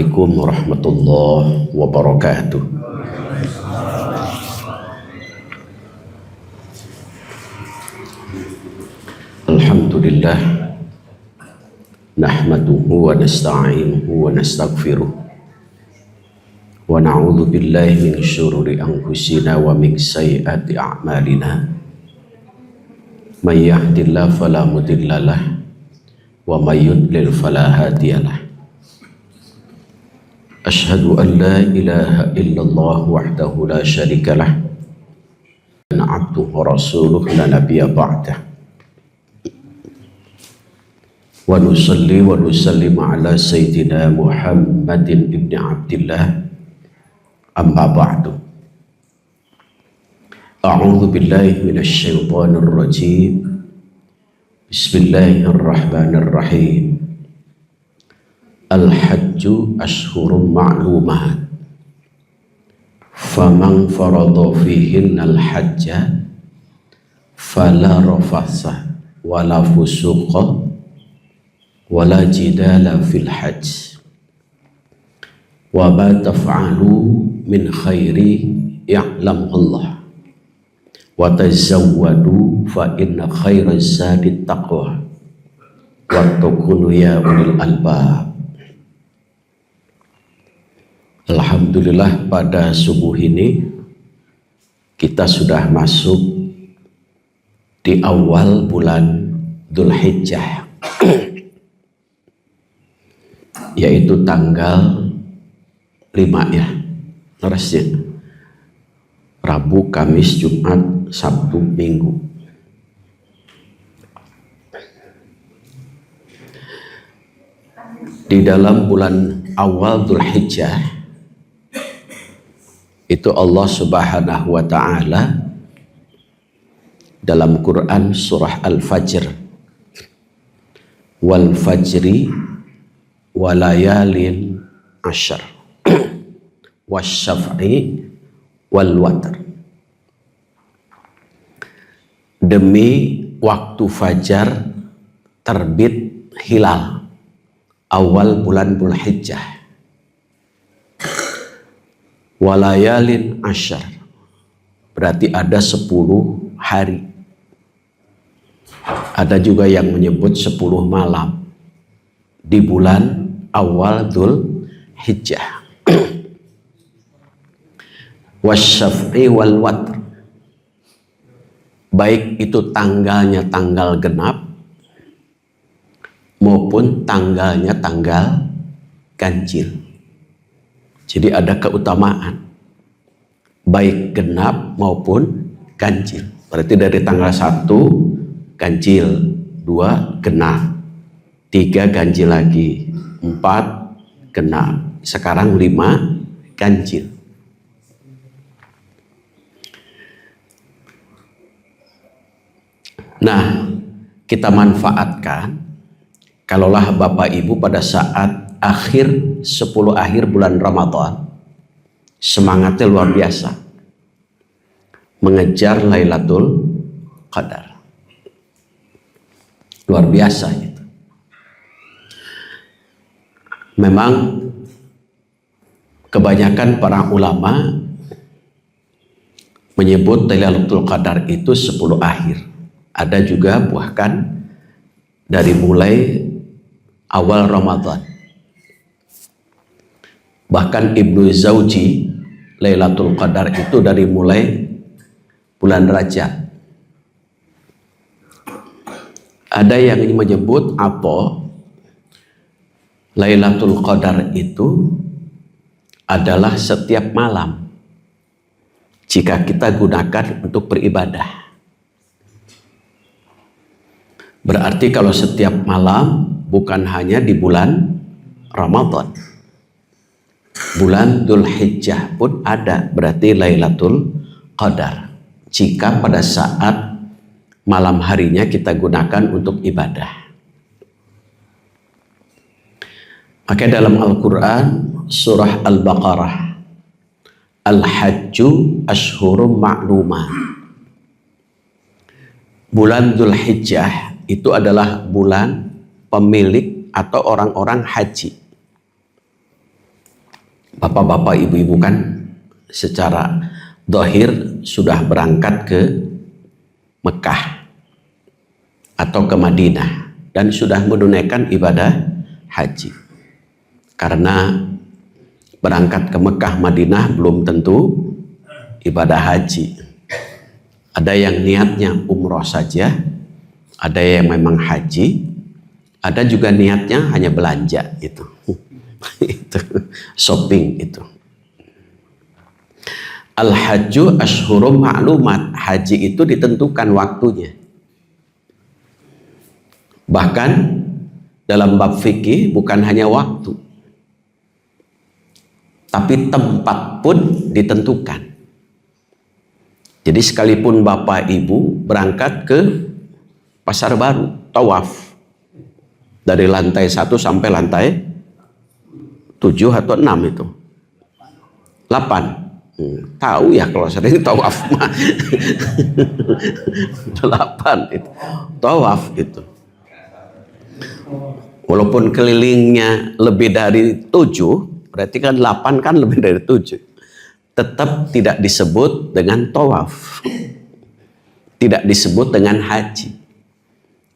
Assalamualaikum warahmatullahi wabarakatuh. Alhamdulillah, nahmaduhu wa nasta'inuhu wa nastaghfiruh wa na'udzu billahi min syururi anfusina wa min sayyiati a'malina. May yahdihillahu fala mudhillalah wa may yudlil fala hadiyalah. Asyhadu an la ilaha illallah wahdahu la syarikalah wa abduhu wa rasuluh la nabiyya ba'dah. Wa nusalli wa nusallim ala sayyidina Muhammadin ibni Abdillah, amma ba'du. A'udzu billahi minasy syaithanir rajim. Bismillahirrahmanirrahim. Al-hajju ashhurum ma'lumat. Faman farada fihinnal hajja fala rafasa wala fusuqa wala jidala fil hajj. Wa ma taf'alu min khairi ya'lamu Allah. Wa tazawwadu fa inna khairaz zadi taqwa. Wattaqunu ya ulil albab. Alhamdulillah, pada subuh ini kita sudah masuk di awal bulan Dzulhijjah, yaitu tanggal 5 ya, terusnya Rabu, Kamis, Jumat, Sabtu, Minggu. Di dalam bulan awal Dzulhijjah itu Allah Subhanahu wa ta'ala dalam Quran surah Al-Fajr, wal fajri walayalin ashar wasyaf'i wal watr. Demi waktu fajar terbit hilal awal bulan Dzulhijjah, walayalin ashar, berarti ada 10 hari. Ada juga yang menyebut 10 malam di bulan awal Dzulhijjah. Wasyaf'i wal watr, baik itu tanggalnya tanggal genap maupun tanggalnya tanggal ganjil. Jadi ada keutamaan baik genap maupun ganjil. Berarti dari tanggal 1 ganjil, 2 genap, 3 ganjil lagi, 4 genap, sekarang 5 ganjil. Nah, kita manfaatkan, kalaulah Bapak Ibu pada saat akhir 10 akhir bulan Ramadan semangatnya luar biasa mengejar Lailatul Qadar, luar biasa gitu. Memang kebanyakan para ulama menyebut Lailatul Qadar itu 10 akhir. Ada juga bahkan dari mulai awal Ramadan. Bahkan Ibnu Zawji, Lailatul Qadar itu dari mulai bulan Rajab. Ada yang menyebut apa? Lailatul Qadar itu adalah setiap malam jika kita gunakan untuk beribadah. Berarti kalau setiap malam bukan hanya di bulan Ramadan, bulan Dzulhijjah pun ada berarti Lailatul Qadar jika pada saat malam harinya kita gunakan untuk ibadah. Maka dalam Al-Quran surah Al-Baqarah, Al-Hajju ashhurum ma'lumat, bulan Dzulhijjah itu adalah bulan pemilik atau orang-orang haji. bapak-bapak, ibu-ibu kan secara zahir sudah berangkat ke Mekah atau ke Madinah dan sudah menunaikan ibadah haji. Karena berangkat ke Mekah Madinah belum tentu ibadah haji. Ada yang niatnya umroh saja, ada yang memang haji, ada juga niatnya hanya belanja itu. Itu shopping itu. Al-hajju ashhurum ma'lumat. Haji itu ditentukan waktunya. Bahkan dalam bab fikih bukan hanya waktu, tapi tempat pun ditentukan. Jadi sekalipun bapak ibu berangkat ke pasar baru, tawaf dari lantai 1 sampai lantai 7 atau 6 itu 8. Tahu ya kalau sering tawaf mah. 8 itu tawaf itu. Walaupun kelilingnya lebih dari 7, berarti kan 8 kan lebih dari 7. Tetap tidak disebut dengan tawaf. Tidak disebut dengan haji.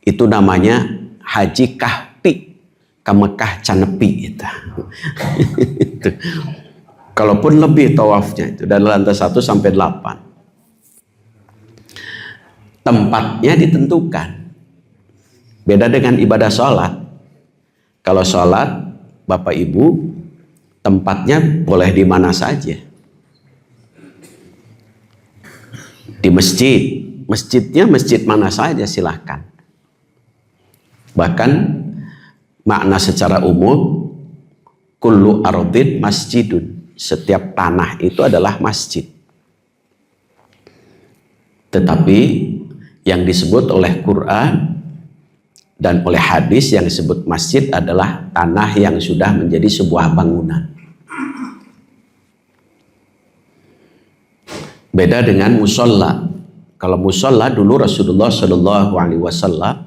Itu namanya haji kahpi, ke Mekah canepi itu. Itu. Kalaupun lebih tawafnya itu dari lantai 1 sampai 8. Tempatnya ditentukan. Beda dengan ibadah sholat. Kalau sholat, Bapak Ibu, tempatnya boleh di mana saja. Di masjid. Masjidnya masjid mana saja silahkan. Bahkan makna secara umum, kullu ardin masjidun. Setiap tanah itu adalah masjid. Tetapi yang disebut oleh Quran dan oleh hadis yang disebut masjid adalah tanah yang sudah menjadi sebuah bangunan. Beda dengan musola. Kalau musola dulu Rasulullah Shallallahu Alaihi Wasallam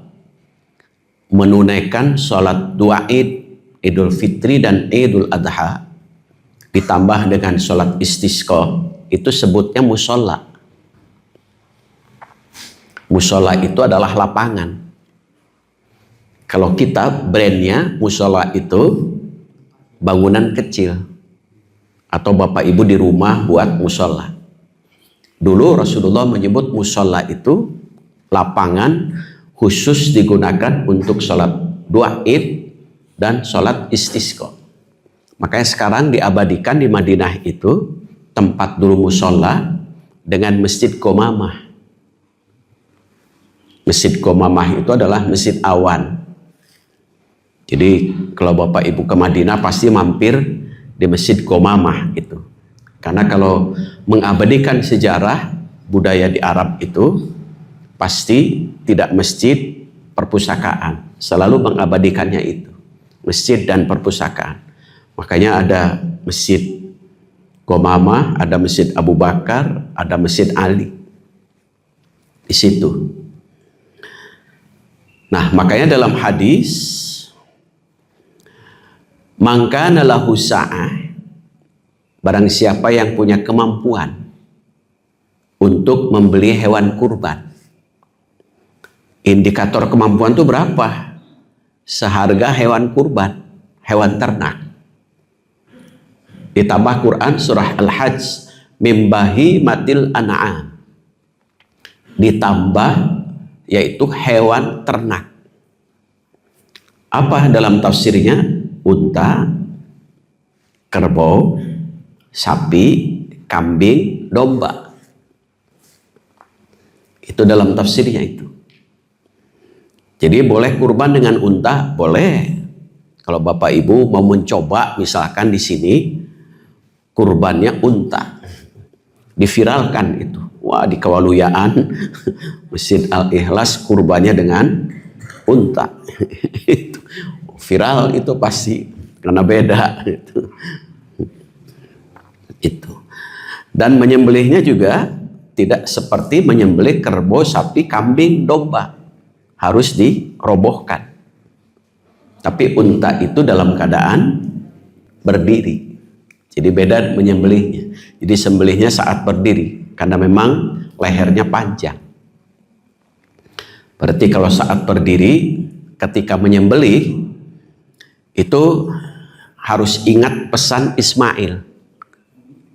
menunaikan sholat 2 Id, Idul Fitri dan Idul Adha, ditambah dengan sholat istisqa, itu sebutnya musola. Musola itu adalah lapangan. Kalau kita brandnya musola itu bangunan kecil, atau Bapak Ibu di rumah buat musola. Dulu Rasulullah menyebut musola itu lapangan khusus digunakan untuk sholat 2 Id dan sholat istisqa. Makanya sekarang diabadikan di Madinah itu tempat dulu musola dengan Masjid Qomamah. Masjid Qomamah itu adalah masjid awan. Jadi kalau Bapak Ibu ke Madinah pasti mampir di Masjid Qomamah itu. Karena kalau mengabadikan sejarah budaya di Arab itu pasti tidak masjid perpustakaan, selalu mengabadikannya itu masjid dan perpustakaan. Makanya ada Masjid Qomamah, ada Masjid Abu Bakar, ada Masjid Ali di situ. Nah, makanya dalam hadis, mangkana lahu sa'ah, barang siapa yang punya kemampuan untuk membeli hewan kurban. Indikator kemampuan itu berapa? Seharga hewan kurban, hewan ternak. Ditambah Quran surah Al-Hajj, mimbahi matil an'am. Ditambah yaitu hewan ternak. Apa dalam tafsirnya? Unta, kerbau, sapi, kambing, domba. Itu dalam tafsirnya itu. Jadi boleh kurban dengan unta? Boleh. Kalau Bapak Ibu mau mencoba misalkan di sini kurbannya unta. Diviralkan itu. Wah, di Kewaluyaan Masjid Al-Ikhlas kurbannya dengan unta. Itu viral itu pasti karena beda itu. Itu. Dan menyembelihnya juga tidak seperti menyembelih kerbau, sapi, kambing, domba. Harus dirobohkan. Tapi unta itu dalam keadaan berdiri. Jadi beda menyembelihnya. Jadi sembelihnya saat berdiri karena memang lehernya panjang. Berarti kalau saat berdiri ketika menyembelih itu harus ingat pesan Ismail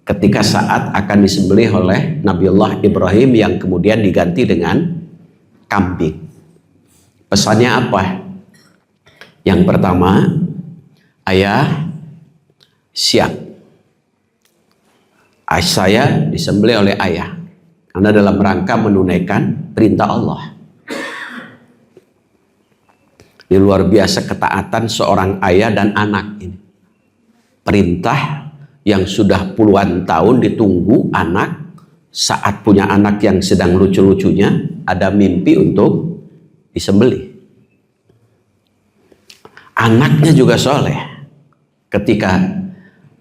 ketika saat akan disembelih oleh Nabiullah Ibrahim yang kemudian diganti dengan kambing. Pesannya apa? Yang pertama, ayah siap. Saya disembelih oleh ayah karena dalam rangka menunaikan perintah Allah. Ini luar biasa ketaatan seorang ayah dan anak ini. Perintah yang sudah puluhan tahun ditunggu anak, saat punya anak yang sedang lucu-lucunya ada mimpi untuk disembelih. Anaknya juga soleh. Ketika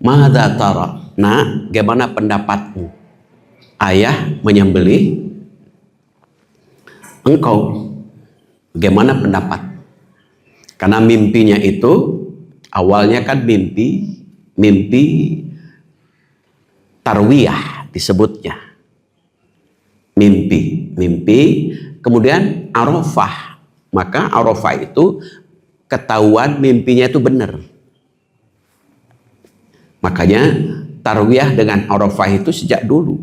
madza tara, nah, bagaimana pendapatmu? Ayah menyembelih, engkau bagaimana pendapat? Karena mimpinya itu awalnya kan mimpi tarwiyah disebutnya. Mimpi, kemudian Arafah. Maka Arafah itu ketahuan mimpinya itu benar. Makanya tarwiyah dengan Arafah itu sejak dulu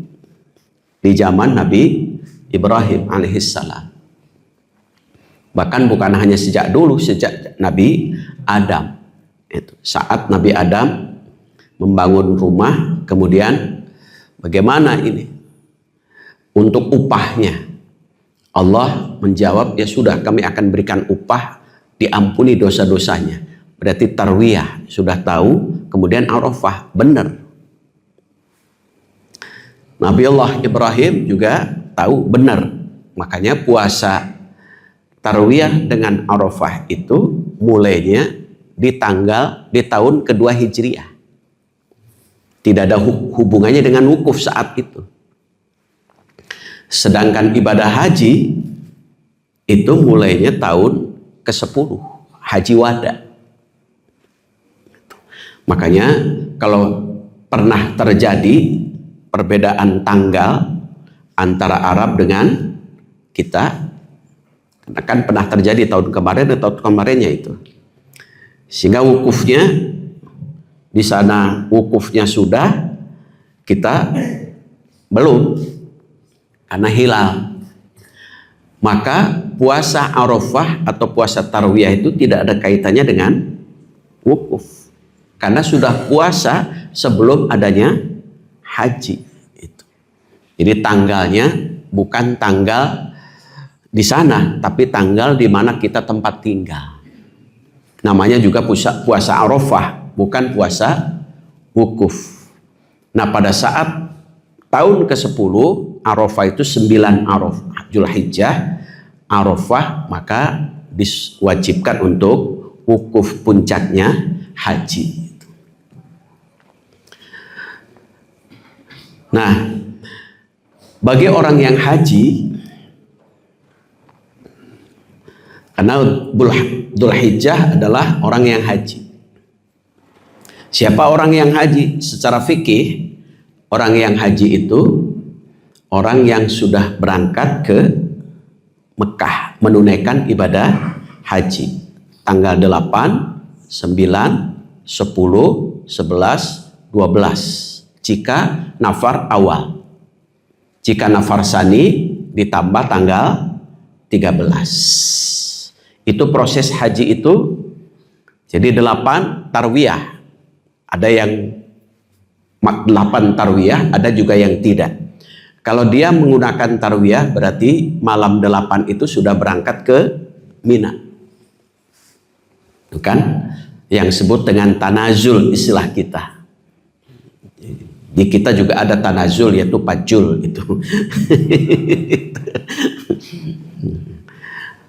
di zaman Nabi Ibrahim alaihissalam. Bahkan bukan hanya sejak dulu, sejak Nabi Adam. Itu saat Nabi Adam membangun rumah, kemudian bagaimana ini untuk upahnya? Allah menjawab, ya sudah, kami akan berikan upah, diampuni dosa-dosanya. Berarti tarwiyah sudah tahu, kemudian Arafah benar. Nabiullah Ibrahim juga tahu benar. Makanya puasa tarwiyah dengan Arafah itu mulainya di tahun kedua Hijriah. Tidak ada hubungannya dengan wukuf saat itu. Sedangkan ibadah haji itu mulainya tahun ke-10, Haji Wada. Makanya kalau pernah terjadi perbedaan tanggal antara Arab dengan kita, karena kan pernah terjadi tahun kemarin atau tahun kemarinnya itu, sehingga wukufnya di sana wukufnya sudah, kita belum karena hilal. Maka puasa Arafah atau puasa tarwiyah itu tidak ada kaitannya dengan wukuf, karena sudah puasa sebelum adanya haji itu. Jadi tanggalnya bukan tanggal di sana, tapi tanggal di mana kita tempat tinggal. Namanya juga puasa Arafah, bukan puasa wukuf. Nah, pada saat tahun ke-10 Arafah itu 9 Arafah Zulhijjah Arafah, maka diwajibkan untuk wukuf puncaknya haji. Nah, bagi orang yang haji, karena Dzulhijjah adalah orang yang haji. Siapa orang yang haji? Secara fikih, orang yang haji itu orang yang sudah berangkat ke Mekah menunaikan ibadah haji tanggal 8, 9, 10, 11, 12 jika nafar awal. Jika nafar sani ditambah tanggal 13. Itu proses haji itu. Jadi 8 tarwiyah. Ada yang 8 tarwiyah, ada juga yang tidak. Kalau dia menggunakan tarwiyah berarti malam 8 itu sudah berangkat ke Mina. Itu kan yang disebut dengan tanazul istilah kita. Di kita juga ada tanazul, yaitu pajul itu.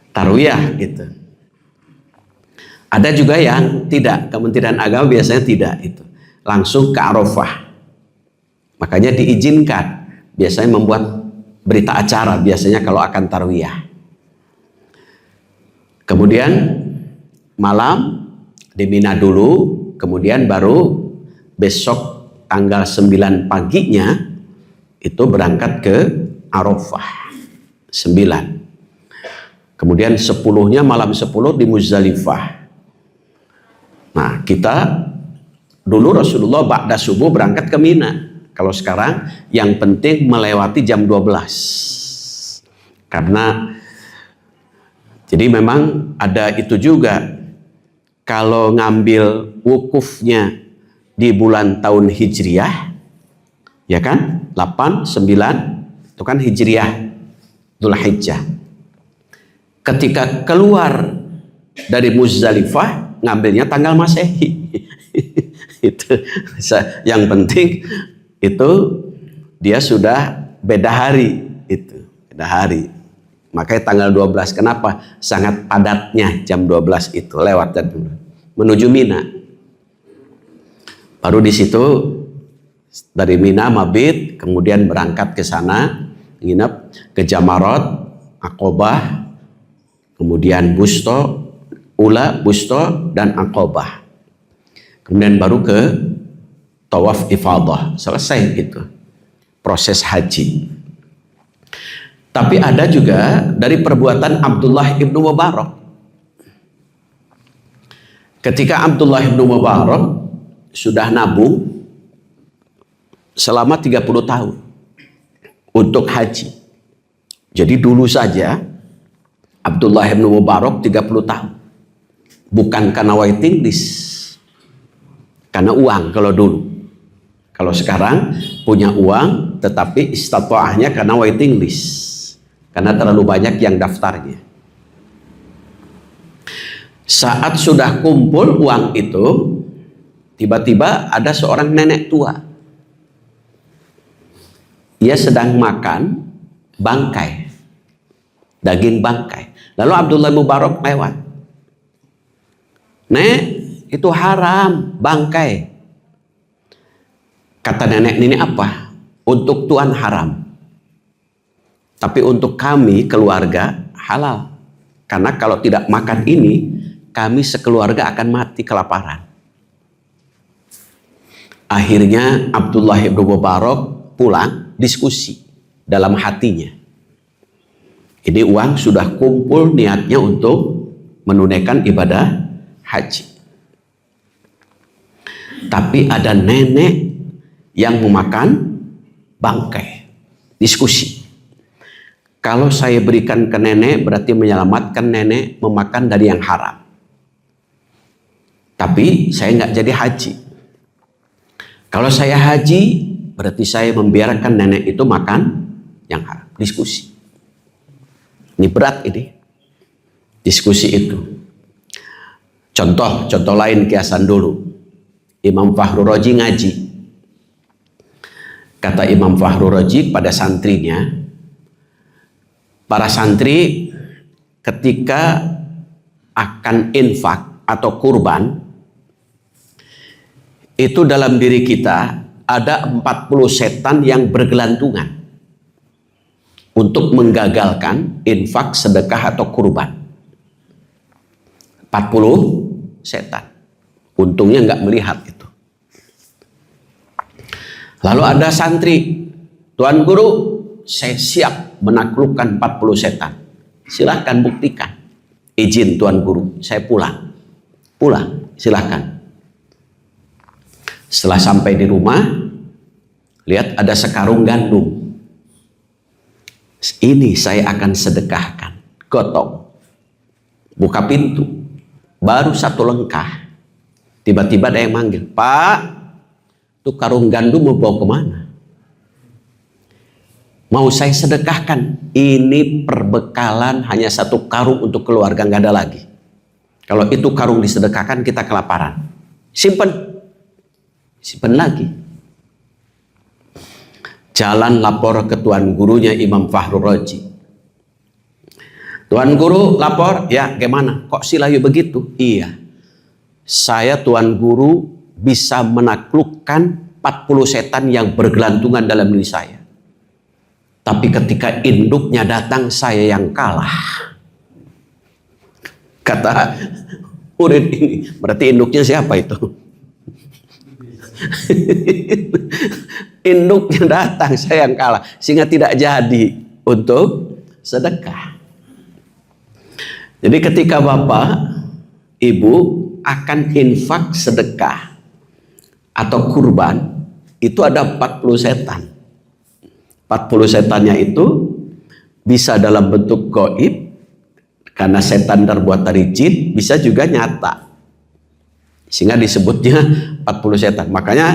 Tarwiyah gitu. Ada juga yang tidak, Kementerian Agama biasanya tidak itu. Langsung ke Arafah. Makanya diizinkan biasanya membuat berita acara biasanya kalau akan tarwiyah. Kemudian malam di Mina dulu, kemudian baru besok tanggal 9 paginya itu berangkat ke Arafah 9. Kemudian 10-nya malam 10 di Muzdalifah. Nah, kita dulu Rasulullah ba'da subuh berangkat ke Mina. Kalau sekarang yang penting melewati jam 12. Karena jadi memang ada itu juga. Kalau ngambil wukufnya di bulan tahun Hijriah, ya kan? 8, 9 itu kan Hijriah, Dzulhijjah. Ketika keluar dari Muzdalifah ngambilnya tanggal Masehi. Itu yang penting itu dia sudah beda hari, itu beda hari. Makanya tanggal 12 kenapa sangat padatnya jam 12 itu lewat dulu menuju Mina. Baru di situ dari Mina mabit, kemudian berangkat ke sana, nginep ke Jamarat, Aqobah, kemudian Busto, Ula, Busto dan Aqobah. Kemudian baru ke tawaf ifadah, selesai itu proses haji. Tapi ada juga dari perbuatan Abdullah ibnu Mubarak. Ketika Abdullah ibnu Mubarak sudah nabung selama 30 tahun untuk haji. Jadi dulu saja Abdullah ibnu Mubarak 30 tahun. Bukan karena waiting list. Karena uang kalau dulu. Kalau sekarang punya uang tetapi istata'ahnya karena waiting list. Karena terlalu banyak yang daftarnya. Saat sudah kumpul uang itu, tiba-tiba ada seorang nenek tua. Ia sedang makan bangkai, daging bangkai. Lalu Abdullah Mubarak lewat. Nek, itu haram, bangkai. Kata nenek ini apa? Untuk Tuhan haram. Tapi untuk kami keluarga halal. Karena kalau tidak makan ini, kami sekeluarga akan mati kelaparan. Akhirnya Abdullah ibnu Mubarak pulang diskusi dalam hatinya. Ini uang sudah kumpul niatnya untuk menunaikan ibadah haji. Tapi ada nenek yang memakan bangkai. Diskusi. Kalau saya berikan ke nenek berarti menyelamatkan nenek memakan dari yang haram. Tapi saya nggak jadi haji. Kalau saya haji berarti saya membiarkan nenek itu makan yang haram. Diskusi. Ini berat ini. Diskusi itu. Contoh lain kiasan dulu. Imam Fakhrul Razi ngaji. Kata Imam Fakhrul Razi pada santrinya, para santri ketika akan infak atau kurban, itu dalam diri kita ada 40 setan yang bergelantungan untuk menggagalkan infak, sedekah atau kurban. 40 setan. Untungnya nggak melihat itu. Lalu ada santri, Tuan Guru, saya siap menaklukkan 40 setan. Silahkan buktikan. Izin Tuan Guru, saya pulang. Pulang, silahkan. Setelah sampai di rumah, lihat ada sekarung gandum. Ini saya akan sedekahkan. Gotong. Buka pintu. Baru satu langkah. Tiba-tiba ada yang manggil, Pak, itu karung gandum mau bawa kemana? Mau saya sedekahkan. Ini perbekalan hanya satu karung untuk keluarga, nggak ada lagi. Kalau itu karung disedekahkan kita kelaparan. Simpen lagi. Jalan lapor ke Tuan Gurunya Imam Fakhrul Razi. Tuan Guru lapor, ya gimana? Kok si Layu begitu? Iya. Saya Tuan Guru bisa menaklukkan 40 setan yang bergelantungan dalam diri saya. Tapi ketika induknya datang, saya yang kalah. Kata murid ini, berarti induknya siapa itu? induknya datang, saya yang kalah, sehingga tidak jadi untuk sedekah. Jadi ketika bapak, ibu akan infak sedekah atau kurban, itu ada 40 setan. 40 setannya itu bisa dalam bentuk gaib, karena setan terbuat dari jin, bisa juga nyata. Sehingga disebutnya 40 setan. Makanya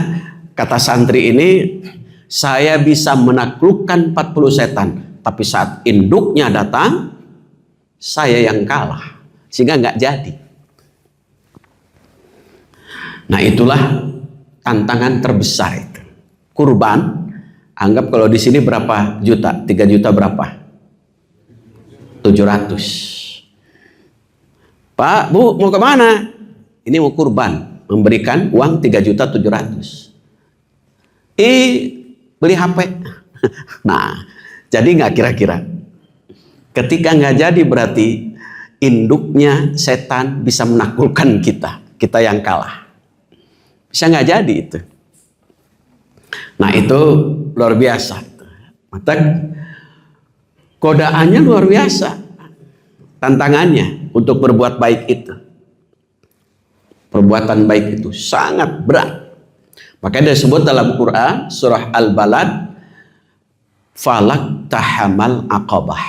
kata santri ini, saya bisa menaklukkan 40 setan, tapi saat induknya datang, saya yang kalah, sehingga nggak jadi. Nah, itulah tantangan terbesar itu. Kurban, anggap kalau di sini berapa juta? 3 juta berapa? 700. Pak, Bu, mau kemana? Ini mau kurban, memberikan uang 3.700.000. Beli HP. Nah, jadi nggak kira-kira? Ketika nggak jadi berarti induknya setan bisa menaklukkan kita. Kita yang kalah. Bisa nggak jadi itu. Nah, itu luar biasa. Maka godaannya luar biasa. Tantangannya untuk berbuat baik itu. Perbuatan baik itu sangat berat. Makanya disebut dalam Quran surah Al-Balad, falak tahamal aqabah.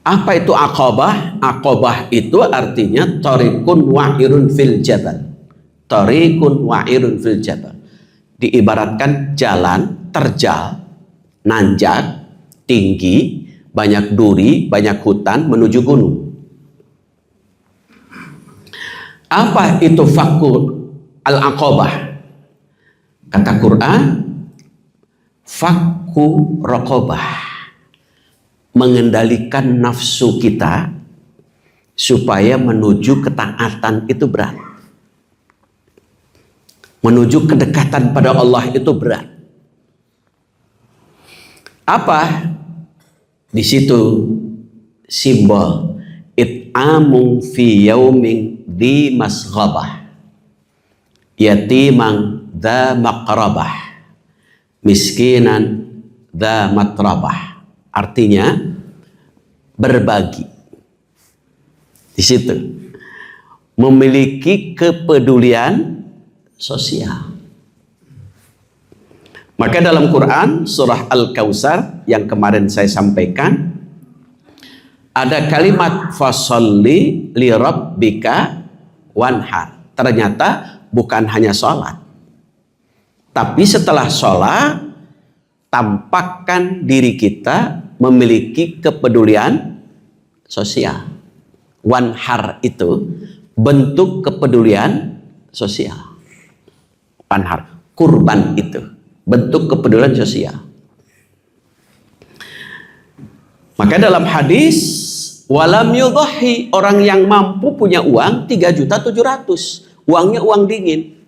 Apa itu aqabah? Aqabah itu artinya tariqun wa'irun fil jabal. Tariqun wa'irun fil jabal. Diibaratkan jalan terjal, nanjak, tinggi, banyak duri, banyak hutan menuju gunung. Apa itu fakku al-aqabah? Kata Quran, fakku raqabah. Mengendalikan nafsu kita supaya menuju ketaatan itu berat. Menuju kedekatan pada Allah itu berat. Apa? Di situ simbol it'amun fi yaumin di masghabah, yatimang dha maqrabah, miskinan dha matrabah. Artinya berbagi. Di situ memiliki kepedulian sosial. Maka dalam Quran surah Al-Kautsar yang kemarin saya sampaikan, ada kalimat fasolli li rabbika wanhar. Ternyata bukan hanya sholat, tapi setelah sholat tampakkan diri kita memiliki kepedulian sosial. Wanhar itu bentuk kepedulian sosial. Wanhar, kurban itu bentuk kepedulian sosial. Maka dalam hadis, walam yudhahi, orang yang mampu punya uang 3.700.000, uangnya uang dingin,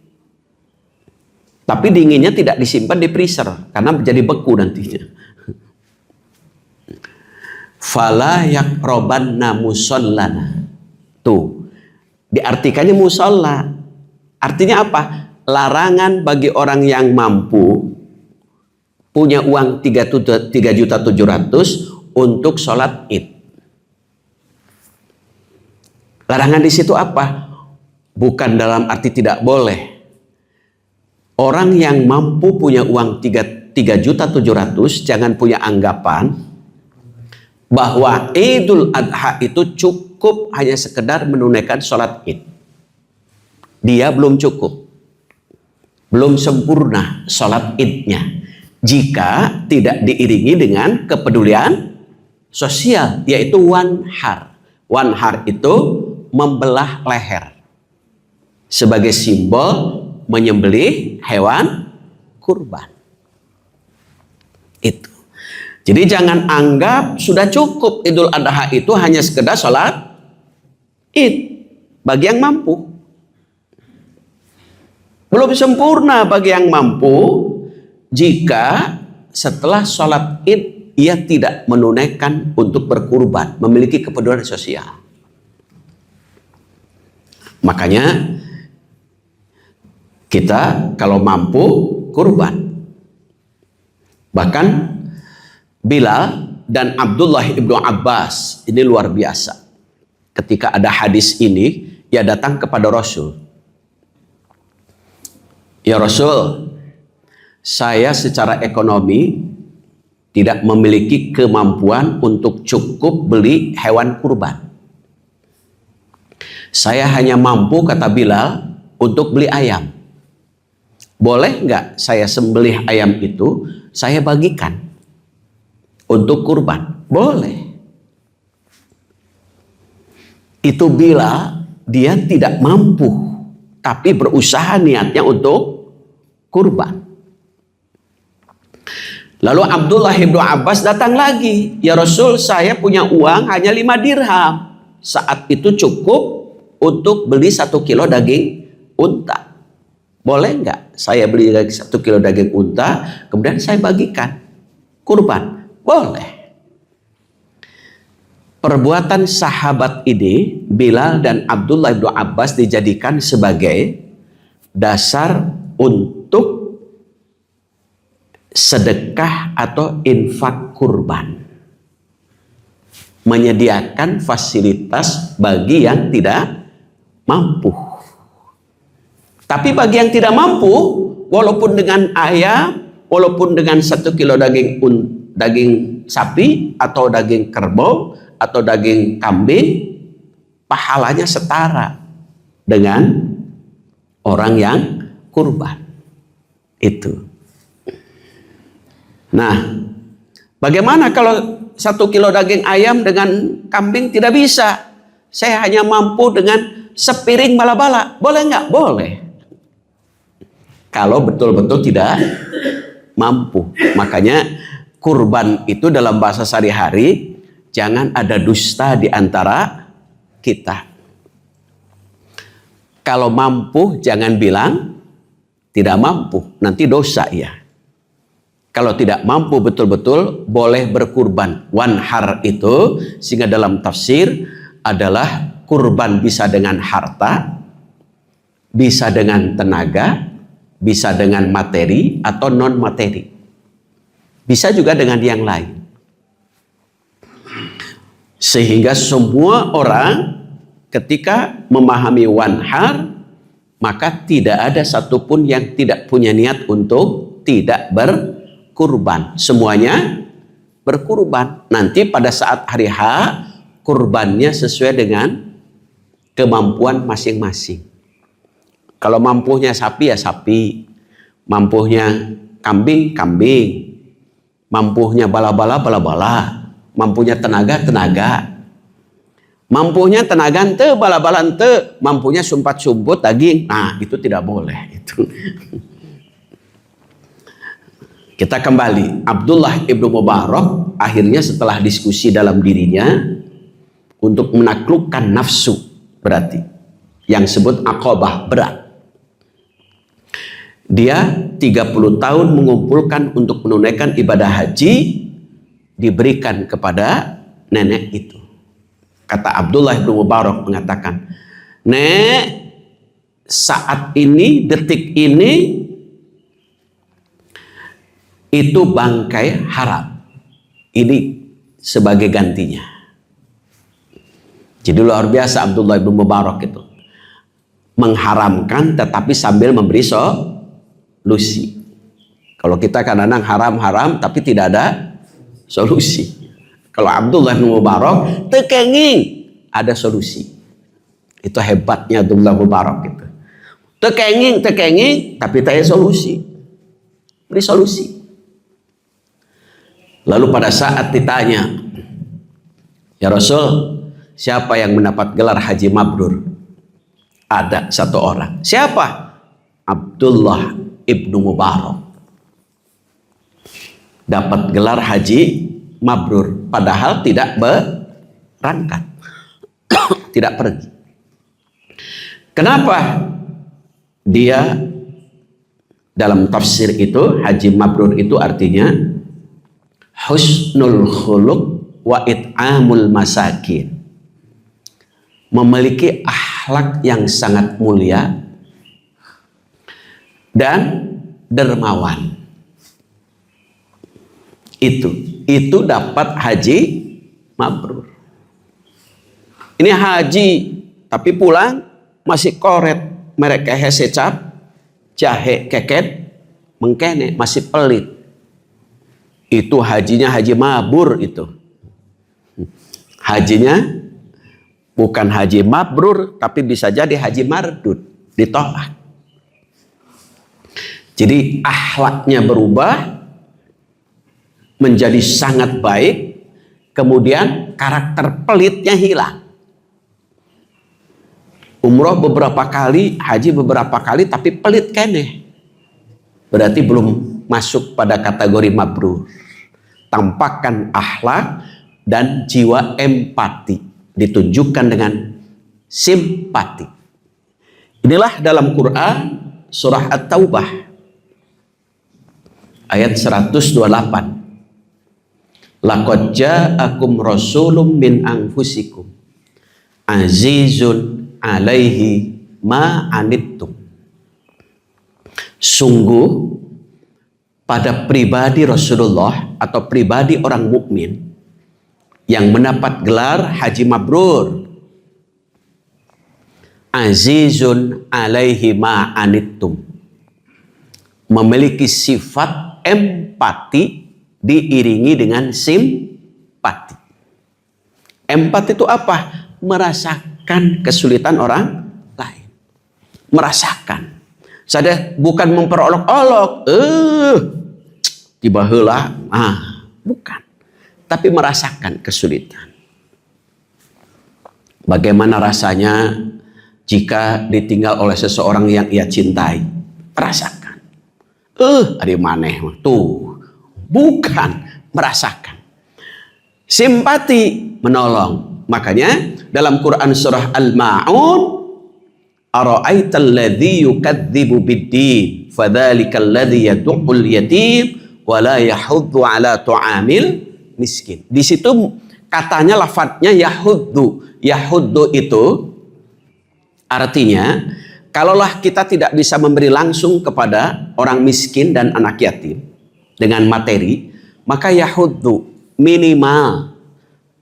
tapi dinginnya tidak disimpan di freezer karena menjadi beku nantinya. Fala yaqrabanna musallana. Tuh, diartikannya musalla. Artinya apa? Larangan bagi orang yang mampu punya uang 3.700.000 untuk sholat Id. Larangan di situ apa? Bukan dalam arti tidak boleh. Orang yang mampu punya uang 3.700.000 jangan punya anggapan bahwa Idul Adha itu cukup hanya sekedar menunaikan sholat Id. Dia belum cukup. Belum sempurna sholat Idnya jika tidak diiringi dengan kepedulian sosial, yaitu wanhar. Wanhar itu membelah leher sebagai simbol menyembelih hewan kurban. Itu. Jadi jangan anggap sudah cukup Idul Adha itu hanya sekedar sholat Id bagi yang mampu. Belum sempurna bagi yang mampu jika setelah sholat Id ia tidak menunaikan untuk berkurban, memiliki kepedulian sosial. Makanya kita kalau mampu kurban. Bahkan Bilal dan Abdullah ibnu Abbas ini luar biasa. Ketika ada hadis ini, ia datang kepada Rasul. Ya Rasul, saya secara ekonomi tidak memiliki kemampuan untuk cukup beli hewan kurban. Saya hanya mampu, kata Bilal, untuk beli ayam. Boleh nggak saya sembelih ayam itu, saya bagikan untuk kurban? Boleh. Itu bila dia tidak mampu, tapi berusaha niatnya untuk kurban. Lalu Abdullah ibnu Abbas datang lagi. Ya Rasul, saya punya uang hanya 5 dirham. Saat itu cukup untuk beli 1 kilo daging unta. Boleh nggak saya beli 1 kilo daging unta, kemudian saya bagikan kurban? Boleh. Perbuatan sahabat ini, Bilal dan Abdullah bin Abbas, dijadikan sebagai dasar untuk sedekah atau infak kurban. Menyediakan fasilitas bagi yang tidak mampu. Tapi bagi yang tidak mampu, walaupun dengan ayam, walaupun dengan 1 kilo daging sapi atau daging kerbau atau daging kambing, pahalanya setara dengan orang yang kurban. Itu. Nah, bagaimana kalau 1 kilo daging ayam dengan kambing? Tidak bisa. Saya hanya mampu dengan sepiring bala-bala. Boleh nggak? Boleh. Kalau betul-betul tidak mampu. Makanya kurban itu dalam bahasa sehari-hari, jangan ada dusta di antara kita. Kalau mampu jangan bilang tidak mampu, nanti dosa ya. Kalau tidak mampu betul-betul boleh berkurban. Wanhar itu, sehingga dalam tafsir adalah kurban bisa dengan harta, bisa dengan tenaga, bisa dengan materi atau non materi. Bisa juga dengan yang lain. Sehingga semua orang ketika memahami wanhar, maka tidak ada satupun yang tidak punya niat untuk tidak berkurban. Semuanya berkurban. Nanti pada saat hari H, kurbannya sesuai dengan kemampuan masing-masing. Kalau mampunya sapi ya sapi, mampunya kambing, kambing, mampunya bala-bala, bala-bala, mampunya tenaga, tenaga, mampunya tenaga ente, bala-bala ente, mampunya sumpat-sumput daging. Nah, itu tidak boleh. Itu. Kita kembali. Abdullah ibnu Mubarak akhirnya setelah diskusi dalam dirinya untuk menaklukkan nafsu, berarti yang disebut aqabah, berat. Dia 30 tahun mengumpulkan untuk menunaikan ibadah haji, diberikan kepada nenek itu. Kata Abdullah bin Mubarak mengatakan, "Nek, saat ini, detik ini, itu bangkai haram. Ini sebagai gantinya." Jadi luar biasa Abdullah bin Mubarak itu. Mengharamkan tetapi sambil memberi solusi. Kalau kita kadang-kadang haram-haram tapi tidak ada solusi. Kalau Abdullah bin Mubarak tekenging ada solusi. Itu hebatnya Abdullah bin Mubarak itu. Tekenging tapi tak ada solusi. Beri solusi. Lalu pada saat ditanya, "Ya Rasul, siapa yang mendapat gelar haji mabrur?" Ada satu orang. Siapa? Abdullah ibnu Mubarak. Dapat gelar haji mabrur. Padahal tidak berangkat. Tidak pergi. Kenapa? Dia dalam tafsir itu, haji mabrur itu artinya husnul khuluq wa it'amul masakin. Memiliki akhlak yang sangat mulia dan dermawan. Itu dapat haji mabrur. Ini haji tapi pulang masih koret, mereka secap, jahe keket, mengkene masih pelit. Itu hajinya haji mabur itu. Hajinya bukan haji mabrur, tapi bisa jadi haji mardud, ditolak. Jadi akhlaknya berubah menjadi sangat baik, kemudian karakter pelitnya hilang. Umroh beberapa kali, haji beberapa kali, tapi pelit keneh. Berarti belum masuk pada kategori mabrur. Tampakkan akhlak dan jiwa empati, ditunjukkan dengan simpati. Inilah dalam Quran surah At-Taubah ayat 128. Laqad ja'akum rasulun min anfusikum azizun alaihi ma anittum. Sungguh pada pribadi Rasulullah atau pribadi orang mukmin yang mendapat gelar haji mabrur, azizun alaihi ma anittum, memiliki sifat empati diiringi dengan simpati. Empati itu apa? Merasakan kesulitan orang lain. Merasakan. Saya bukan memperolok-olok. Tiba heula. Bukan. Tapi merasakan kesulitan. Bagaimana rasanya jika ditinggal oleh seseorang yang ia cintai? Rasakan. Ada maneh tuh. Bukan merasakan. Simpati menolong. Makanya dalam Quran surah Al-Ma'un, ara'aital ladzi yukadzibu bid-din fadzalikal ladzi yad'ul yatim wa la yahuddu ala tu'amil miskin. Di situ katanya lafadznya yahuddu. Yahuddu itu artinya kalaulah kita tidak bisa memberi langsung kepada orang miskin dan anak yatim dengan materi, maka yahuddu minimal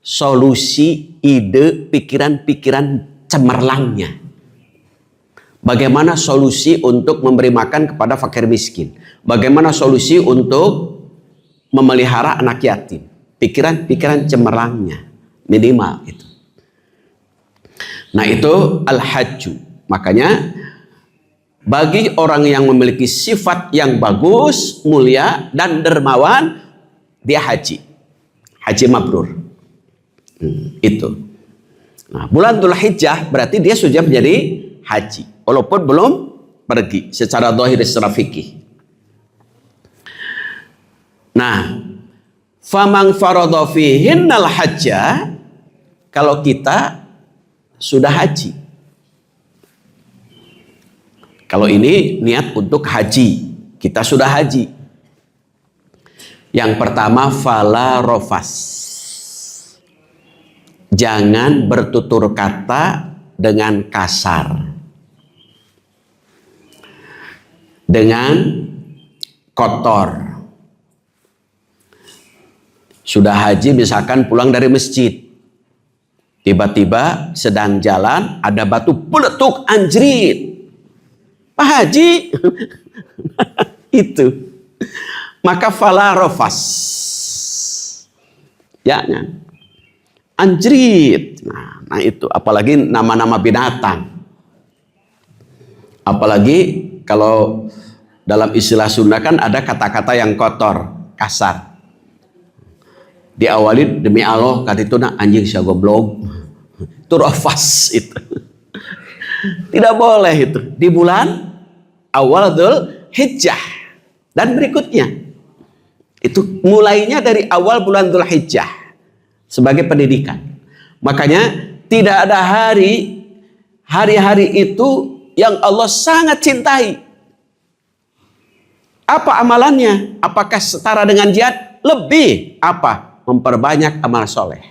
solusi, ide, pikiran-pikiran cemerlangnya. Bagaimana solusi untuk memberi makan kepada fakir miskin? Bagaimana solusi untuk memelihara anak yatim? Pikiran-pikiran cemerlangnya minimal itu. Nah itu al-hajju. Makanya bagi orang yang memiliki sifat yang bagus, mulia, dan dermawan, dia haji. Haji mabrur. Itu. Nah, bulan Dzulhijjah berarti dia sudah menjadi haji. Walaupun belum pergi secara zahir, secara fikih. Nah, famang faradha fihinnal hajja, kalau kita sudah haji. Kalau ini niat untuk haji, kita sudah haji. Yang pertama, fala rofas. Jangan bertutur kata dengan kasar, dengan kotor. Sudah haji misalkan pulang dari masjid, tiba-tiba sedang jalan ada batu peletuk anjrit. Pak Haji itu, maka fala rofas, ya kan? Anjrit. Nah itu, apalagi nama-nama binatang, apalagi kalau dalam istilah Sunda kan ada kata-kata yang kotor, kasar. Diawali demi Allah katituna anjing sia goblok. Itu rofas itu. Tidak boleh itu di bulan awal Dzulhijjah dan berikutnya. Itu mulainya dari awal bulan Dzulhijjah sebagai pendidikan. Makanya tidak ada hari-hari itu yang Allah sangat cintai. Apa amalannya? Apakah setara dengan jihad? Lebih apa? Memperbanyak amal soleh.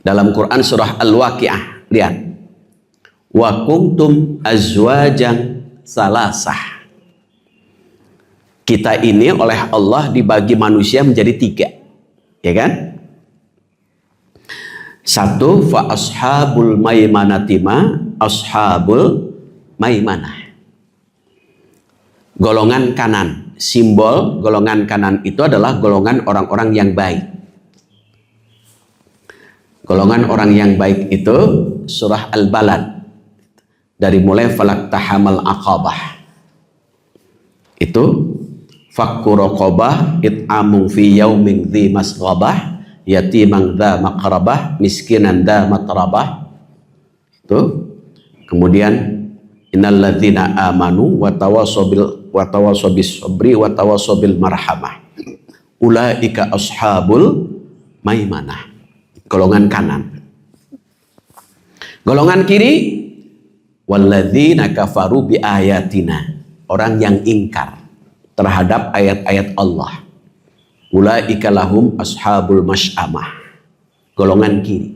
Dalam Quran surah Al-Waqi'ah, lihat. Wa kuntum azwajan salasah. Kita ini oleh Allah dibagi manusia menjadi 3, ya kan? 1, fa ashabul maimanatima, ashabul maimanah. Golongan kanan, simbol golongan kanan itu adalah golongan orang-orang yang baik. Golongan orang yang baik itu surah Al-Balad, dari mulai falak tahamal aqabah itu fakku raqabah it'amung fi yaumin dhi masghabah yatimang dha maqrabah miskinan dha matrabah. Itu kemudian innal ladzina amanu wa tawassaw bis sabri wa tawassaw bil marhamah ulaika ashabul maimanah. Golongan kanan. Golongan kiri walladzina kafaru bi ayatina, orang yang ingkar terhadap ayat-ayat Allah. Ulaika lahum ashabul masy'amah. Golongan kiri.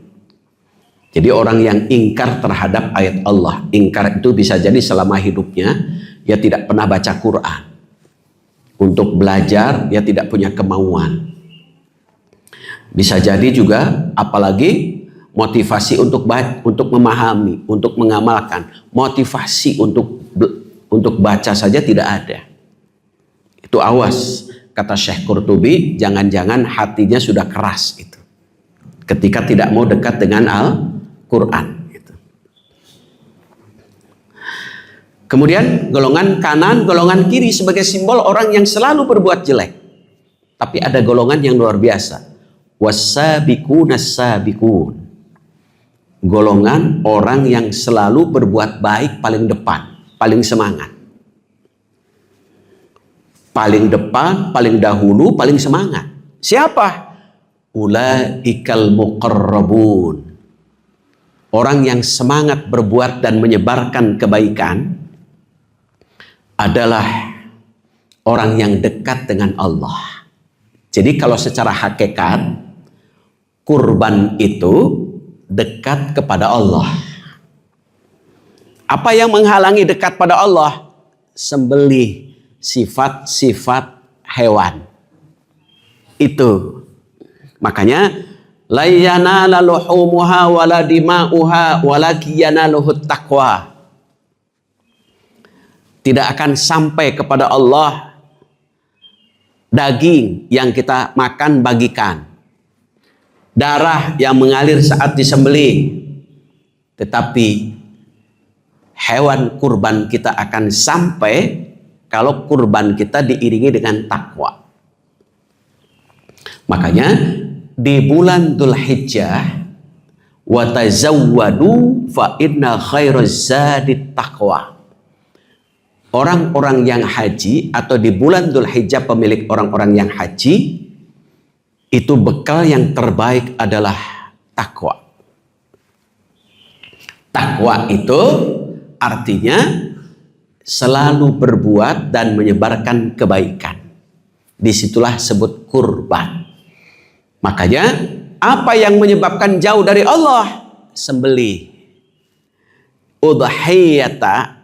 Jadi orang yang ingkar terhadap ayat Allah. Ingkar itu bisa jadi selama hidupnya dia tidak pernah baca Quran. Untuk belajar dia tidak punya kemauan. Bisa jadi juga apalagi motivasi untuk memahami, untuk mengamalkan, motivasi untuk baca saja tidak ada. Itu awas, kata Syekh Qurtubi, jangan-jangan hatinya sudah keras itu. Ketika tidak mau dekat dengan Al-Qur'an gitu. Kemudian golongan kanan, golongan kiri sebagai simbol orang yang selalu berbuat jelek. Tapi ada golongan yang luar biasa. Was-sabiquna as-sabiqun. Golongan orang yang selalu berbuat baik paling depan, paling semangat. Paling depan, paling dahulu, paling semangat. Siapa? Ulaikal muqarrabun. Orang yang semangat berbuat dan menyebarkan kebaikan adalah orang yang dekat dengan Allah. Jadi kalau secara hakikat kurban itu dekat kepada Allah. Apa yang menghalangi dekat pada Allah? Sembelih sifat-sifat hewan. Itu. Makanya la yanala luhumuha wala dima'uha walakin yanaluhut taqwa. Tidak akan sampai kepada Allah daging yang kita makan bagikan, darah yang mengalir saat disembelih, tetapi hewan kurban kita akan sampai kalau kurban kita diiringi dengan takwa. Makanya di bulan Dzulhijjah wa tazawwadu fa inna khairaz zadit taqwa. Orang-orang yang haji atau di bulan Dzulhijjah pemilik orang-orang yang haji itu bekal yang terbaik adalah takwa. Takwa itu artinya selalu berbuat dan menyebarkan kebaikan. Disitulah sebut kurban. Makanya apa yang menyebabkan jauh dari Allah? Sembelih. Udhiyata,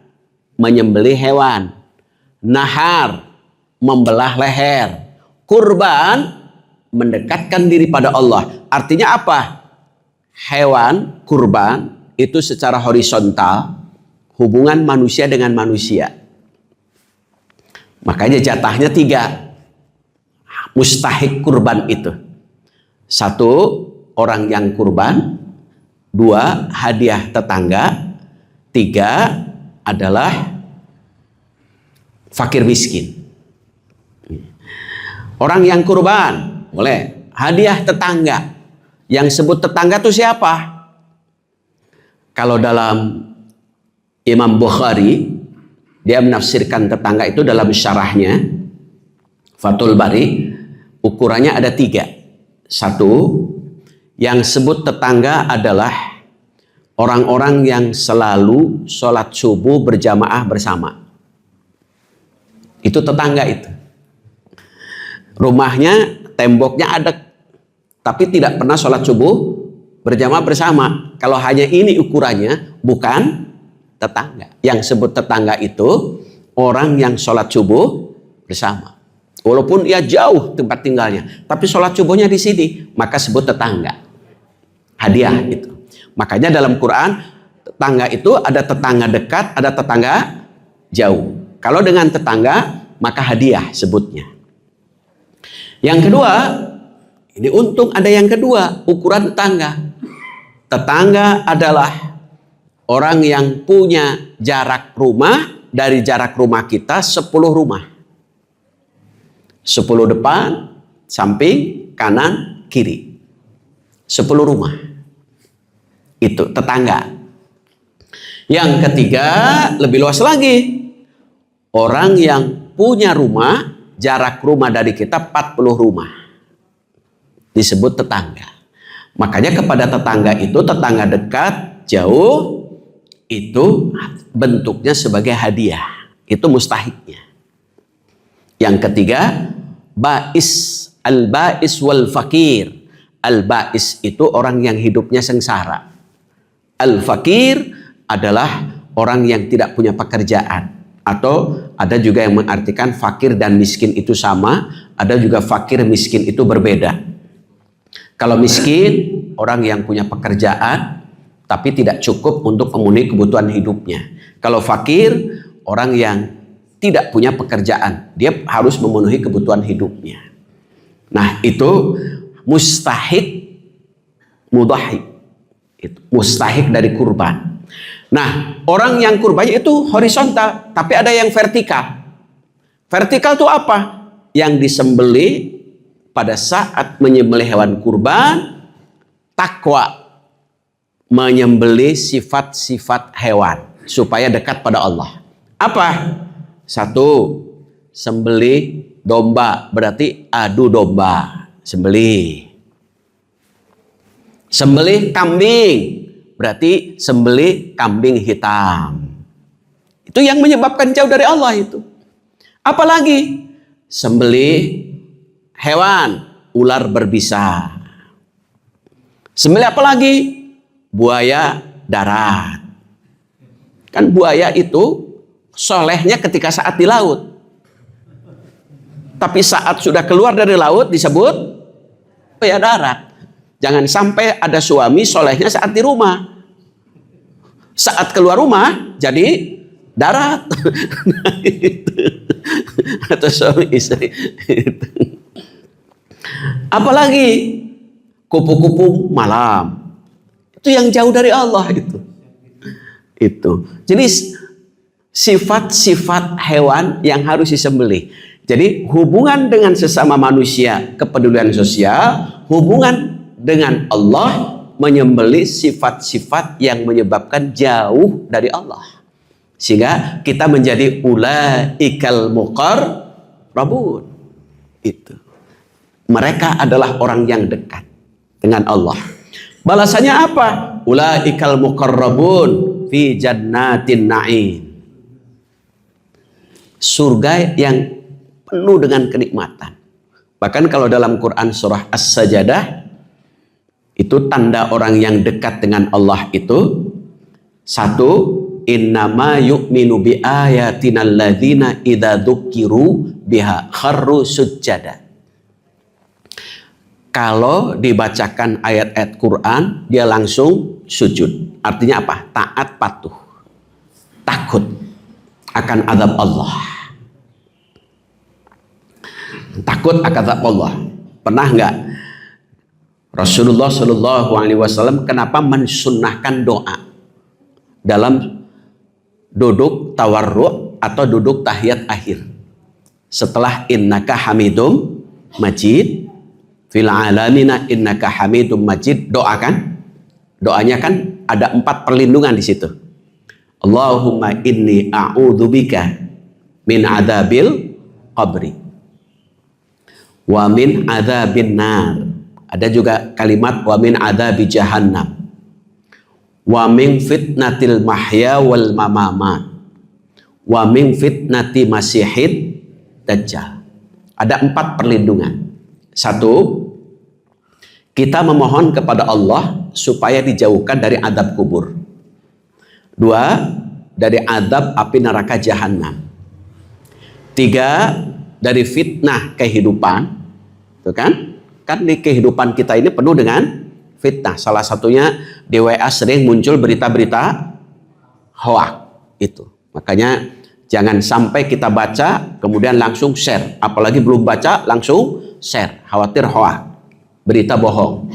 menyembelih hewan. Nahar, membelah leher. Kurban, mendekatkan diri pada Allah. Artinya apa? Hewan kurban itu secara horizontal hubungan manusia dengan manusia. Makanya jatahnya 3 mustahik kurban itu. 1 orang yang kurban, 2 hadiah tetangga, 3 adalah fakir miskin. Orang yang kurban boleh, hadiah tetangga. Yang sebut tetangga itu siapa? Kalau dalam Imam Bukhari, dia menafsirkan tetangga itu dalam syarahnya Fathul Bari, ukurannya ada 3. 1, yang sebut tetangga adalah orang-orang yang selalu sholat subuh berjamaah bersama. Itu tetangga itu. Rumahnya temboknya ada, tapi tidak pernah sholat subuh berjamaah bersama. Kalau hanya ini ukurannya, bukan tetangga. Yang sebut tetangga itu orang yang sholat subuh bersama. Walaupun ia jauh tempat tinggalnya, tapi sholat subuhnya di sini, maka sebut tetangga. Hadiah itu. Makanya dalam Quran tetangga itu ada tetangga dekat, ada tetangga jauh. Kalau dengan tetangga, maka hadiah sebutnya. Yang kedua, ini untung ada yang kedua, ukuran tetangga. Tetangga adalah orang yang punya jarak rumah, dari jarak rumah kita 10 rumah. 10 depan, samping, kanan, kiri. 10 rumah. Itu tetangga. Yang ketiga, lebih luas lagi. Orang yang punya rumah, jarak rumah dari kita 40 rumah. Disebut tetangga. Makanya kepada tetangga itu, tetangga dekat, jauh, itu bentuknya sebagai hadiah. Itu mustahiknya. Yang ketiga, ba'is. Al-ba'is wal fakir. Al-ba'is itu orang yang hidupnya sengsara. Al-fakir adalah orang yang tidak punya pekerjaan. Atau ada juga yang mengartikan fakir dan miskin itu sama. Ada juga fakir miskin itu berbeda. Kalau miskin, orang yang punya pekerjaan tapi tidak cukup untuk memenuhi kebutuhan hidupnya. Kalau fakir, orang yang tidak punya pekerjaan, dia harus memenuhi kebutuhan hidupnya. Nah, itu mustahik mudahik. Itu mustahik dari kurban. Nah, orang yang kurbannya itu horizontal, tapi ada yang vertikal. Vertikal itu apa? Yang disembelih pada saat menyembelih hewan kurban, takwa, menyembelih sifat-sifat hewan supaya dekat pada Allah. Apa? 1, sembelih domba, berarti adu domba, sembelih. Sembelih kambing, berarti sembelih kambing hitam. Itu yang menyebabkan jauh dari Allah itu. Apalagi sembelih hewan, ular berbisa. Sembelih apa lagi? Buaya darat. Kan buaya itu solehnya ketika saat di laut. Tapi saat sudah keluar dari laut disebut buaya darat. Jangan sampai ada suami solehnya saat di rumah. Saat keluar rumah jadi darat. Nah, itu. Atau suami istri. Apalagi kupu-kupu malam. Itu yang jauh dari Allah itu. Itu. Jadi sifat-sifat hewan yang harus disembelih. Jadi hubungan dengan sesama manusia, kepedulian sosial, hubungan dengan Allah, menyembelih sifat-sifat yang menyebabkan jauh dari Allah. Sehingga kita menjadi ulaikal muqarrabun. Itu. Mereka adalah orang yang dekat dengan Allah. Balasannya apa? Ulaikal muqarrabun fi jannatin na'im. Surga yang penuh dengan kenikmatan. Bahkan kalau dalam Quran surah As-Sajadah, itu tanda orang yang dekat dengan Allah itu 1, innama yu'minu bi ayatina alladzina idza dzukiru biha kharru sujada. Kalau dibacakan ayat-ayat Quran, dia langsung sujud. Artinya apa? Taat patuh. Takut akan azab Allah. Takut akan azab Allah. Pernah nggak Rasulullah Shallallahu Alaihi Wasallam kenapa mensunnahkan doa dalam duduk tawarru' atau duduk tahiyat akhir? Setelah innaka hamidum majid fil alamina innaka hamidum majid, doakan. Doanya kan ada 4 perlindungan di situ. Allahumma inni a'udzubika min adzabil qabri wa min adzabin nar. Ada juga kalimat wa min adzabi jahannam wa min fitnatil mahya wal mamamat wa min fitnati masihid dajjal. Ada 4 perlindungan. 1, kita memohon kepada Allah supaya dijauhkan dari azab kubur. 2, dari azab api neraka jahanam. 3, dari fitnah kehidupan. Tuh kan? Kan di kehidupan kita ini penuh dengan fitnah. Salah satunya di WA sering muncul berita-berita hoax itu. Makanya jangan sampai kita baca kemudian langsung share. Apalagi belum baca langsung share. Khawatir hoax, berita bohong.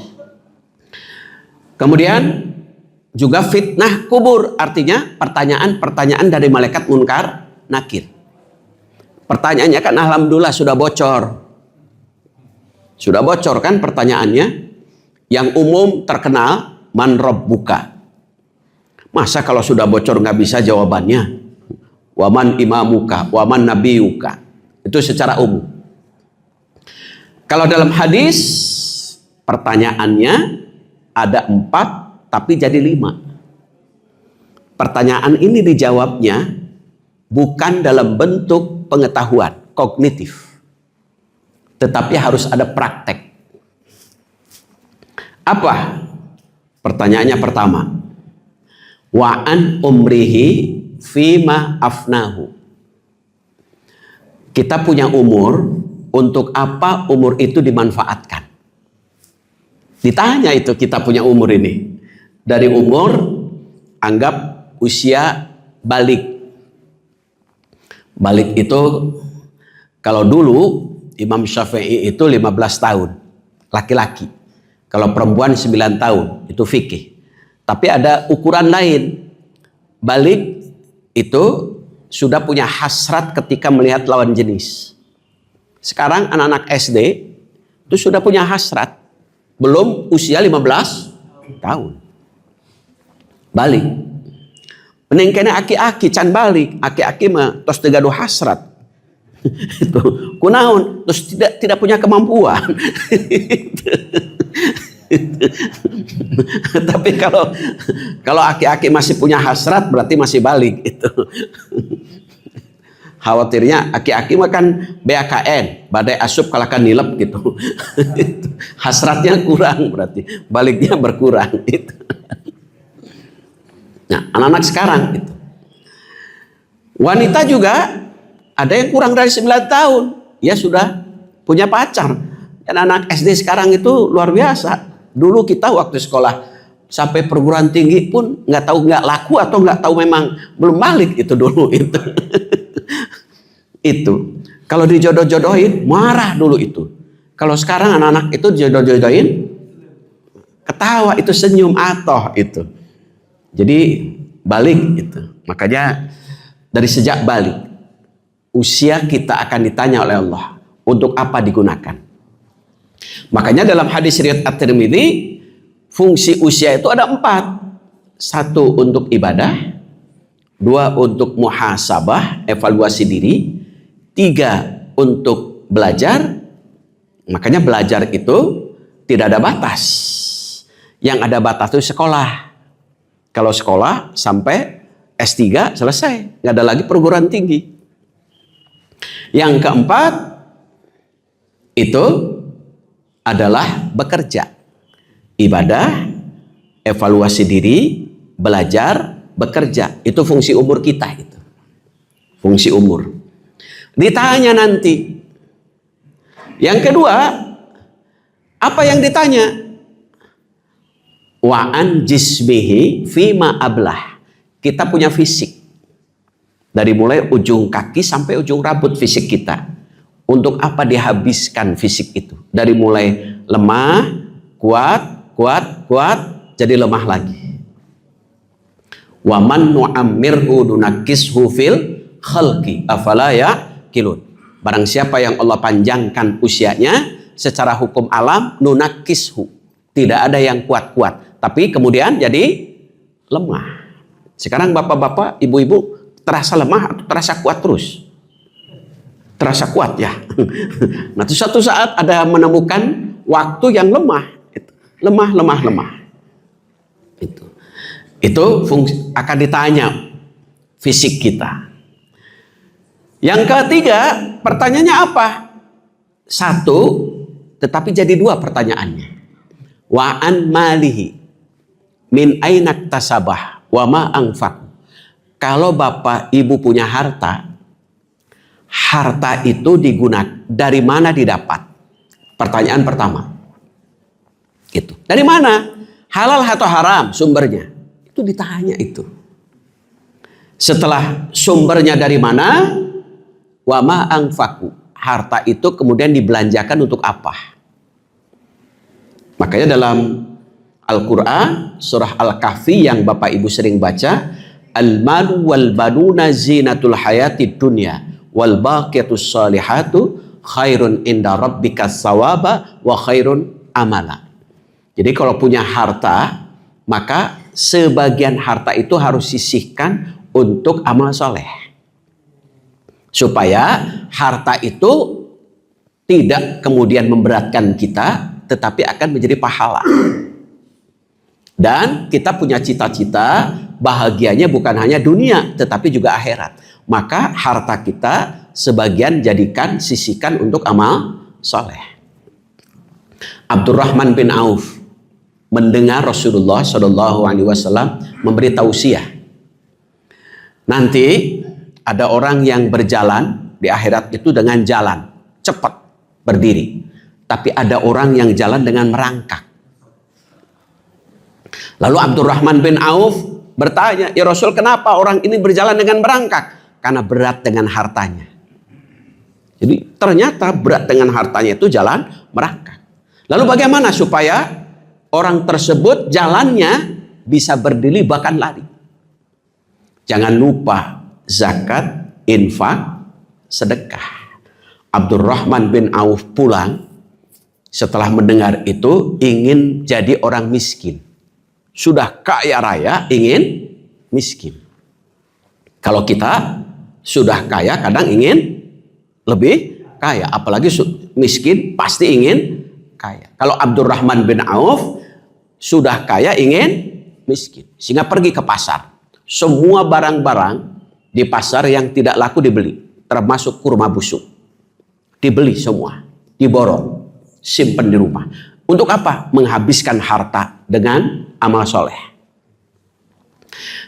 Kemudian juga fitnah kubur, artinya pertanyaan-pertanyaan dari malaikat munkar nakir. Pertanyaannya kan alhamdulillah sudah bocor. Sudah bocor kan pertanyaannya. Yang umum terkenal, man rabbuka. Masa kalau sudah bocor nggak bisa jawabannya? Waman imamuka, waman nabiyuka. Itu secara umum. Kalau dalam hadis pertanyaannya ada 4 tapi jadi 5. Pertanyaan ini dijawabnya bukan dalam bentuk pengetahuan kognitif, tetapi harus ada praktek. Apa? Pertanyaannya pertama, wa an umrihi fima afnahu. Kita punya umur, untuk apa umur itu dimanfaatkan? Ditanya itu kita punya umur ini. Dari umur, anggap usia balik. Balik itu, kalau dulu Imam Syafi'i itu 15 tahun, laki-laki. Kalau perempuan 9 tahun, itu fikih. Tapi ada ukuran lain. Balik itu sudah punya hasrat ketika melihat lawan jenis. Sekarang anak-anak SD itu sudah punya hasrat. Belum usia 15 tahun. Balik. Pening kena aki-aki can balik. Aki-aki mah tos tegaduh hasrat. Itu kunaon terus tidak punya kemampuan. Tapi kalau aki-aki masih punya hasrat berarti masih balik itu. Khawatirnya aki-aki makan BAKN, badai asup kalahkan nilep gitu. Hasratnya kurang berarti baliknya berkurang itu. Nah, anak-anak sekarang itu. Wanita juga ada yang kurang dari 9 tahun, ya sudah punya pacar. Dan anak SD sekarang itu luar biasa. Dulu kita waktu sekolah sampai perguruan tinggi pun nggak laku atau nggak tahu memang belum balik itu dulu itu. Itu kalau dijodoh-jodohin marah dulu itu. Kalau sekarang anak-anak itu dijodoh-jodohin ketawa, itu senyum atoh itu. Jadi balik itu. Makanya dari sejak balik usia kita akan ditanya oleh Allah untuk apa digunakan. Makanya dalam hadis riwayat At-Tirmidzi, fungsi usia itu ada 4. 1 untuk ibadah, 2 untuk muhasabah, evaluasi diri, 3 untuk belajar. Makanya belajar itu tidak ada batas. Yang ada batas itu sekolah. Kalau sekolah sampai S3 selesai, nggak ada lagi perguruan tinggi. Yang keempat itu adalah bekerja, ibadah, evaluasi diri, belajar, bekerja. Itu fungsi umur kita itu. Fungsi umur. Ditanya nanti. Yang kedua, apa yang ditanya? Wa an jismihi fima ablah. Kita punya fisik. Dari mulai ujung kaki sampai ujung rambut fisik kita. Untuk apa dihabiskan fisik itu? Dari mulai lemah, kuat, jadi lemah lagi. Wa man nu'ammirhu nunakkishu fil khalqi afala yaqilun. Barang siapa yang Allah panjangkan usianya secara hukum alam, nunakkishu. Tidak ada yang kuat-kuat, tapi kemudian jadi lemah. Sekarang bapak-bapak, ibu-ibu terasa lemah atau terasa kuat terus? Terasa kuat ya. Nah, suatu saat ada menemukan waktu yang lemah. Lemah. Itu fungsi, akan ditanya fisik kita. Yang ketiga, pertanyaannya apa? 1, tetapi jadi 2 pertanyaannya. Wa an malihi min ainak tasabah wa ma anfaq. Kalau Bapak Ibu punya harta, harta itu digunakan dari mana didapat? Pertanyaan pertama. Gitu. Dari mana? Halal atau haram sumbernya? Itu ditanya itu. Setelah sumbernya dari mana? Wa ma anfaqu. Harta itu kemudian dibelanjakan untuk apa? Makanya dalam Al-Quran surah Al-Kahfi yang Bapak Ibu sering baca, al-malu wal banuna zinatul hayatid dunya wal baqiyatus salihatu khairun inda rabbika sawaba wa khairun amala. Jadi kalau punya harta, maka sebagian harta itu harus sisihkan untuk amal soleh. Supaya harta itu tidak kemudian memberatkan kita, tetapi akan menjadi pahala. Dan kita punya cita-cita, bahagianya bukan hanya dunia, tetapi juga akhirat. Maka harta kita sebagian jadikan, sisihkan untuk amal soleh. Abdurrahman bin Auf mendengar Rasulullah SAW memberi tausiah. Nanti ada orang yang berjalan di akhirat itu dengan jalan cepat berdiri, tapi ada orang yang jalan dengan merangkak. Lalu Abdurrahman bin Auf bertanya, ya Rasul, kenapa orang ini berjalan dengan merangkak? Karena berat dengan hartanya. Jadi ternyata berat dengan hartanya itu jalan merangkak. Lalu bagaimana supaya orang tersebut jalannya bisa berdiri bahkan lari? Jangan lupa zakat, infak, sedekah. Abdurrahman bin Auf pulang setelah mendengar itu ingin jadi orang miskin. Sudah kaya raya ingin miskin. Kalau kita sudah kaya kadang ingin lebih kaya. Apalagi miskin pasti ingin kaya. Kalau Abdurrahman bin Auf sudah kaya ingin miskin. Sehingga pergi ke pasar. Semua barang-barang di pasar yang tidak laku dibeli. Termasuk kurma busuk. Dibeli semua. Diborong. Simpan di rumah. Untuk apa? Menghabiskan harta dengan amal soleh.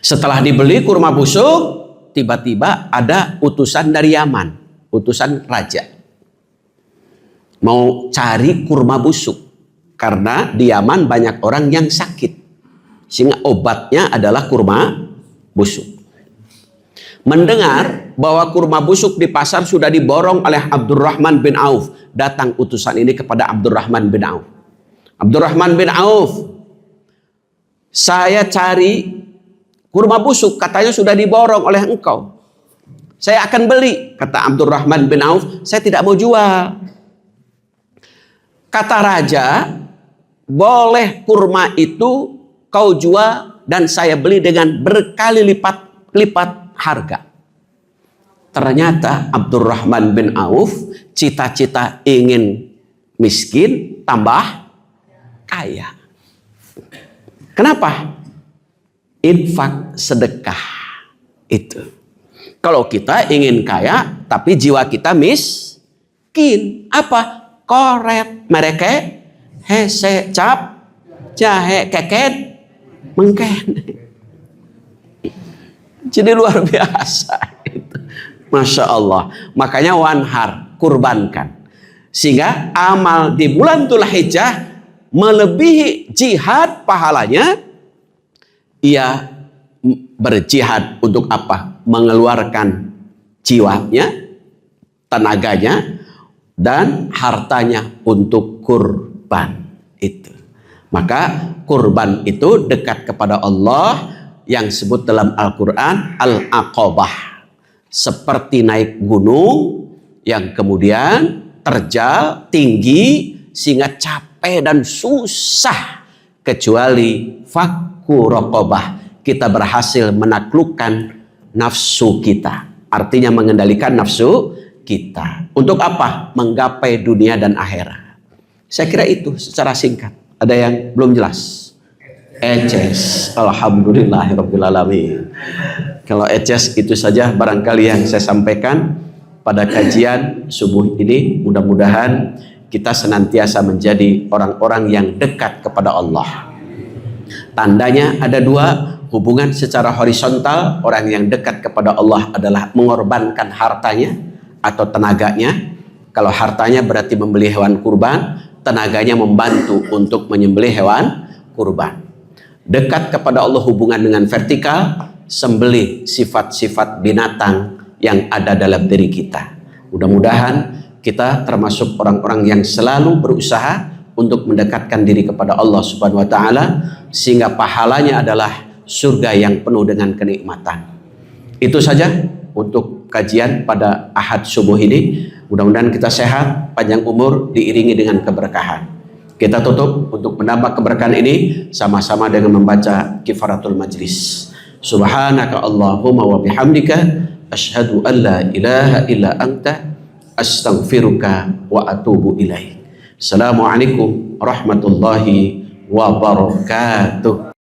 Setelah dibeli kurma busuk, tiba-tiba ada utusan dari Yaman. Utusan raja. Mau cari kurma busuk. Karena di Yaman banyak orang yang sakit. Sehingga obatnya adalah kurma busuk. Mendengar bahwa kurma busuk di pasar sudah diborong oleh Abdurrahman bin Auf. Datang utusan ini kepada Abdurrahman bin Auf. Abdurrahman bin Auf, saya cari kurma busuk, katanya sudah diborong oleh engkau. Saya akan beli, kata Abdurrahman bin Auf, saya tidak mau jual. Kata raja, boleh kurma itu kau jual dan saya beli dengan berkali lipat harga. Ternyata Abdurrahman bin Auf cita-cita ingin miskin tambah kaya. Kenapa? Infak, sedekah itu. Kalau kita ingin kaya tapi jiwa kita miskin, apa? Koret, mereke, hese, cap, jahe, keket, mengken. Jadi luar biasa itu. Masya Allah. Makanya wanhar, kurbankan. Sehingga amal di bulan Dzulhijjah melebihi jihad pahalanya. Ia berjihad untuk apa? Mengeluarkan jiwanya, tenaganya, dan hartanya untuk kurban itu. Maka kurban itu dekat kepada Allah yang disebut dalam Al-Quran Al-Aqabah. Seperti naik gunung yang kemudian terjal tinggi sehingga capek dan susah, kecuali fakku raqabah, kita berhasil menaklukkan nafsu kita, artinya mengendalikan nafsu kita. Untuk apa? Menggapai dunia dan akhirat. Saya kira itu secara singkat. Ada yang belum jelas? Eces, alhamdulillahirobbilalamin. Kalau eces itu saja barangkali yang saya sampaikan pada kajian subuh ini. Mudah-mudahan kita senantiasa menjadi orang-orang yang dekat kepada Allah. Tandanya ada dua. hubungan secara horizontal, orang yang dekat kepada Allah adalah mengorbankan hartanya atau tenaganya. Kalau hartanya berarti membeli hewan kurban, tenaganya membantu untuk menyembelih hewan kurban. Dekat kepada Allah hubungan dengan vertikal, sembelih sifat-sifat binatang yang ada dalam diri kita. Mudah-mudahan kita termasuk orang-orang yang selalu berusaha untuk mendekatkan diri kepada Allah Subhanahu wa taala, sehingga pahalanya adalah surga yang penuh dengan kenikmatan. Itu saja untuk kajian pada Ahad subuh ini. Mudah-mudahan kita sehat, panjang umur, diiringi dengan keberkahan. Kita tutup untuk menambah keberkahan ini sama-sama dengan membaca kifaratul majlis. Subhanaka Allahumma wa bihamdika asyhadu an la ilaha illa anta astaghfiruka wa atubu ilaik. Assalamualaikum warahmatullahi wabarakatuh.